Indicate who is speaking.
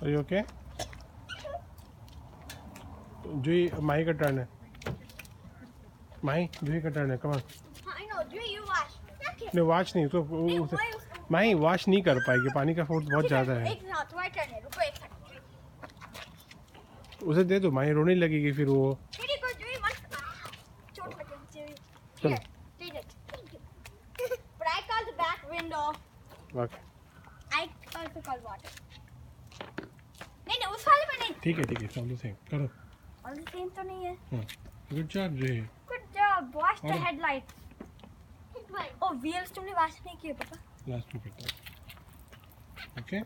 Speaker 1: Are you okay? Jui, Mahi का turn है. Mahi, Jui का टर्न है. Come on.
Speaker 2: I know. Do you wash?
Speaker 1: नहीं wash नहीं तो माही वॉश नहीं कर पाएगी, पानी का फोर्स बहुत ज़्यादा है.
Speaker 2: एक हाथ तुम्हारी टर्न है. रुको एक सेकंड.
Speaker 1: उसे दे दो, माही रोने लगेगी फिर वो.
Speaker 2: मेरी को जो मत चोट लगी मुझे.
Speaker 1: चलो.
Speaker 2: Take it. But I call the back window.
Speaker 1: Okay
Speaker 2: I also call water. नहीं उस वाले में नहीं.
Speaker 1: ठीक है ऑल द सेम करो.
Speaker 2: All the same तो नहीं है.
Speaker 1: Good job ji.
Speaker 2: Good job. Wash the
Speaker 1: और-
Speaker 2: headlights. Oh, wheels तुमने wash नहीं किए पापा.
Speaker 1: लास्ट में करता हूँ. ओके